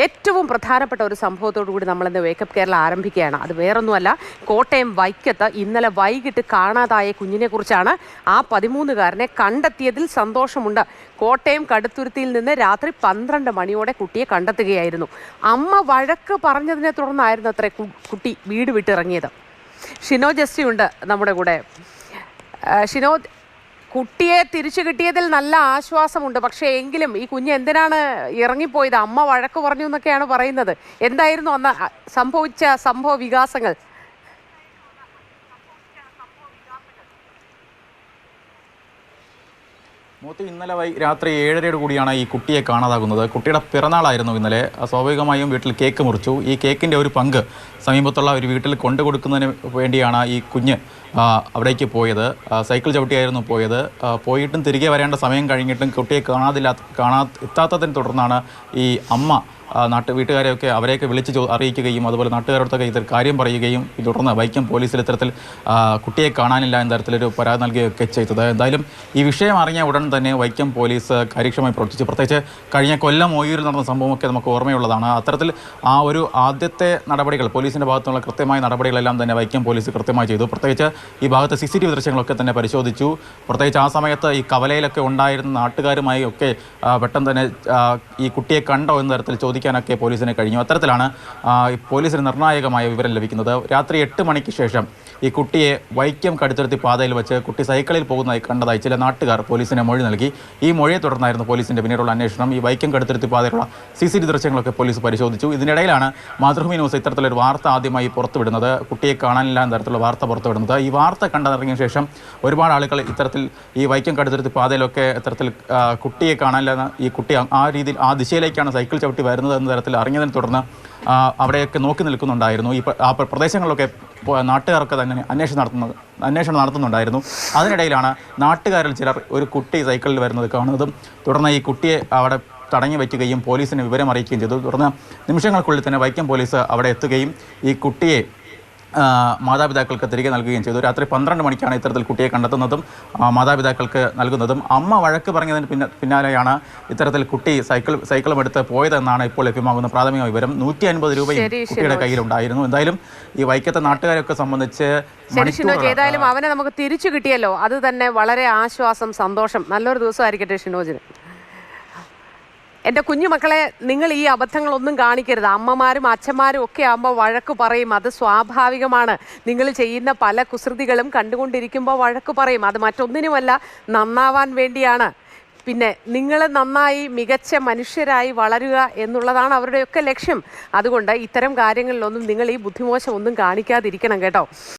ഏറ്റവും പ്രധാനപ്പെട്ട ഒരു സംഭവത്തോടു കൂടി നമ്മളിന്ന് വേക്കപ്പ് കേരള ആരംഭിക്കുകയാണ്. അത് വേറൊന്നുമല്ല, കോട്ടയം വൈക്കത്ത് ഇന്നലെ വൈകിട്ട് കാണാതായ കുഞ്ഞിനെക്കുറിച്ചാണ്. ആ 13-കാരനെ കണ്ടെത്തിയതിൽ സന്തോഷമുണ്ട്. കോട്ടയം കടുത്തുരുത്തിയിൽ നിന്ന് രാത്രി 12 മണിയോടെ കുട്ടിയെ കണ്ടെത്തുകയായിരുന്നു. അമ്മ വഴക്ക് പറഞ്ഞതിനെ തുടർന്നായിരുന്നു അത്ര കുട്ടി വീട് വിട്ടിറങ്ങിയത്. ഷിനോ ജസ്റ്റിയുണ്ട് നമ്മുടെ കൂടെ. ഷിനോ, കുട്ടിയെ തിരിച്ചു കിട്ടിയതിൽ നല്ല ആശ്വാസമുണ്ട്. പക്ഷേ എങ്കിലും ഈ കുഞ്ഞ് എന്തിനാണ് ഇറങ്ങിപ്പോയത്? അമ്മ വഴക്ക് പറഞ്ഞു എന്നൊക്കെയാണ് പറയുന്നത്. എന്തായിരുന്നു അന്ന് സംഭവിച്ച സംഭവ വികാസങ്ങൾ? ഇന്നലെ രാത്രി 7:30 കൂടിയാണ് ഈ കുട്ടിയെ കാണാതാകുന്നത്. കുട്ടിയുടെ പിറന്നാളായിരുന്നു ഇന്നലെ. സ്വാഭാവികമായും വീട്ടിൽ കേക്ക് മുറിച്ചു. ഈ കേക്കിൻ്റെ ഒരു പങ്ക് സമീപത്തുള്ള ഒരു വീട്ടിൽ കൊണ്ടു കൊടുക്കുന്നതിന് വേണ്ടിയാണ് ഈ കുഞ്ഞ് അവിടേക്ക് പോയത്. സൈക്കിൾ ചവിട്ടിയായിരുന്നു പോയത്. പോയിട്ടും തിരികെ വരേണ്ട സമയം കഴിഞ്ഞിട്ടും കുട്ടിയെ എത്താത്തതിനെ തുടർന്നാണ് ഈ അമ്മ വീട്ടുകാരെയൊക്കെ അവരെയൊക്കെ വിളിച്ച് അറിയിക്കുകയും അതുപോലെ നാട്ടുകാരോടൊക്കെ ഇതിൽ കാര്യം പറയുകയും തുടർന്ന് വൈക്കം പോലീസിൽ ഇത്തരത്തിൽ കുട്ടിയെ കാണാനില്ല എന്ന തരത്തിലൊരു പരാതി നൽകുകയൊക്കെ ചെയ്തത്. എന്തായാലും ഈ വിഷയം അറിഞ്ഞ ഉടൻ തന്നെ വൈക്കം പോലീസ് കാര്യക്ഷമമായി പ്രവർത്തിച്ചു. പ്രത്യേകിച്ച് കഴിഞ്ഞ കൊല്ലം ഓയൂരിൽ നടന്ന സംഭവമൊക്കെ നമുക്ക് ഓർമ്മയുള്ളതാണ്. അത്തരത്തിൽ ആ ഒരു ആദ്യത്തെ നടപടികൾ, പോലീസിൻ്റെ ഭാഗത്തുനിന്നുള്ള കൃത്യമായ നടപടികളെല്ലാം തന്നെ വൈക്കം പോലീസ് കൃത്യമായി ചെയ്തു. പ്രത്യേകിച്ച് ഈ ഭാഗത്ത് CCTV ദൃശ്യങ്ങളൊക്കെ തന്നെ പരിശോധിച്ചു. പ്രത്യേകിച്ച് ആ സമയത്ത് ഈ കവലയിലൊക്കെ ഉണ്ടായിരുന്ന നാട്ടുകാരുമായി ഒക്കെ പെട്ടെന്ന് തന്നെ ഈ കുട്ടിയെ കണ്ടോ എന്ന തരത്തിൽ ചോദിക്കാനൊക്കെ പോലീസിന് കഴിഞ്ഞു. അത്തരത്തിലാണ് പോലീസിന് നിർണായകമായ വിവരം ലഭിക്കുന്നത്. രാത്രി 8 മണിക്ക് ശേഷം ഈ കുട്ടിയെ വൈക്കം കടുത്തുരുത്തി പാതയിൽ വെച്ച് കുട്ടി സൈക്കിളിൽ പോകുന്നതായി കണ്ടതായി ചില നാട്ടുകാർ പോലീസിന് മൊഴി നൽകി. ഈ മൊഴിയെ തുടർന്നായിരുന്നു പോലീസിൻ്റെ പിന്നീടുള്ള അന്വേഷണം. ഈ വൈക്കം കടുത്തുരുത്തി പാതയിലുള്ള CCTV ദൃശ്യങ്ങളൊക്കെ പോലീസ് പരിശോധിച്ചു. ഇതിനിടയിലാണ് മാതൃഭൂമി ന്യൂസ് ഇത്തരത്തിലൊരു വാർത്ത ആദ്യമായി പുറത്തുവിടുന്നത്, കുട്ടിയെ കാണാനില്ല എന്ന തരത്തിലുള്ള വാർത്ത പുറത്തുവിടുന്നത്. ഈ വാർത്ത കണ്ടിറങ്ങിയ ശേഷം ഒരുപാട് ആളുകൾ ഇത്തരത്തിൽ ഈ വൈക്കം കടുത്തുരുത്തി പാതയിലൊക്കെ ഇത്തരത്തിൽ കുട്ടിയെ കാണാനില്ല, ഈ കുട്ടി ആ രീതിയിൽ ആ ദിശയിലേക്കാണ് സൈക്കിൾ ചവിട്ടി വരുന്നത് എന്ന തരത്തിൽ അറിഞ്ഞതിനെ തുടർന്ന് അവിടെയൊക്കെ നോക്കി നിൽക്കുന്നുണ്ടായിരുന്നു. ആ പ്രദേശങ്ങളിലൊക്കെ നാട്ടുകാർക്ക് തന്നെ അന്വേഷണം നടത്തുന്നുണ്ടായിരുന്നു. അതിനിടയിലാണ് നാട്ടുകാരിൽ ചിലർ ഒരു കുട്ടി സൈക്കിളിൽ വരുന്നത് കാണുന്നതും തുടർന്ന് ഈ കുട്ടിയെ അവിടെ തടഞ്ഞു വയ്ക്കുകയും പോലീസിന് വിവരം അറിയിക്കുകയും ചെയ്തു. തുടർന്ന് നിമിഷങ്ങൾക്കുള്ളിൽ തന്നെ വൈക്കം പോലീസ് അവിടെ എത്തുകയും ഈ കുട്ടിയെ മാതാപിതാക്കൾക്ക് തിരികെ നൽകുകയും ചെയ്തു. രാത്രി 12 മണിക്കാണ് ഇത്തരത്തിൽ കുട്ടിയെ കണ്ടെത്തുന്നതും മാതാപിതാക്കൾക്ക് നൽകുന്നതും. അമ്മ വഴക്ക് പറഞ്ഞതിന് പിന്നാലെയാണ് ഇത്തരത്തിൽ കുട്ടി സൈക്കിളും എടുത്ത് പോയതെന്നാണ് ഇപ്പോൾ ലഭ്യമാകുന്ന പ്രാഥമിക വിവരം. 150 രൂപയും കുട്ടിയുടെ കയ്യിലുണ്ടായിരുന്നു. എന്തായാലും ഈ വൈക്കത്തെ നാട്ടുകാരൊക്കെ സംബന്ധിച്ച് ഏതായാലും അവനെ നമുക്ക് തിരിച്ചു കിട്ടിയല്ലോ, അത് തന്നെ വളരെ ആശ്വാസം, സന്തോഷം. നല്ലൊരു ദിവസമായിരിക്കട്ടെ ഷിനോജിന്. എൻ്റെ കുഞ്ഞുമക്കളെ, നിങ്ങൾ ഈ അബദ്ധങ്ങളൊന്നും കാണിക്കരുത്. അമ്മമാരും അച്ഛന്മാരും ഒക്കെ ആകുമ്പോൾ വഴക്ക് പറയും, അത് സ്വാഭാവികമാണ്. നിങ്ങൾ ചെയ്യുന്ന പല കുസൃതികളും കണ്ടുകൊണ്ടിരിക്കുമ്പോൾ വഴക്ക് പറയും. അത് മറ്റൊന്നിനുമല്ല, നന്നാവാൻ വേണ്ടിയാണ്. പിന്നെ നിങ്ങൾ നന്നായി മികച്ച മനുഷ്യരായി വളരുക എന്നുള്ളതാണ് അവരുടെയൊക്കെ ലക്ഷ്യം. അതുകൊണ്ട് ഇത്തരം കാര്യങ്ങളിലൊന്നും നിങ്ങൾ ഈ ബുദ്ധിമോശം ഒന്നും കാണിക്കാതിരിക്കണം കേട്ടോ.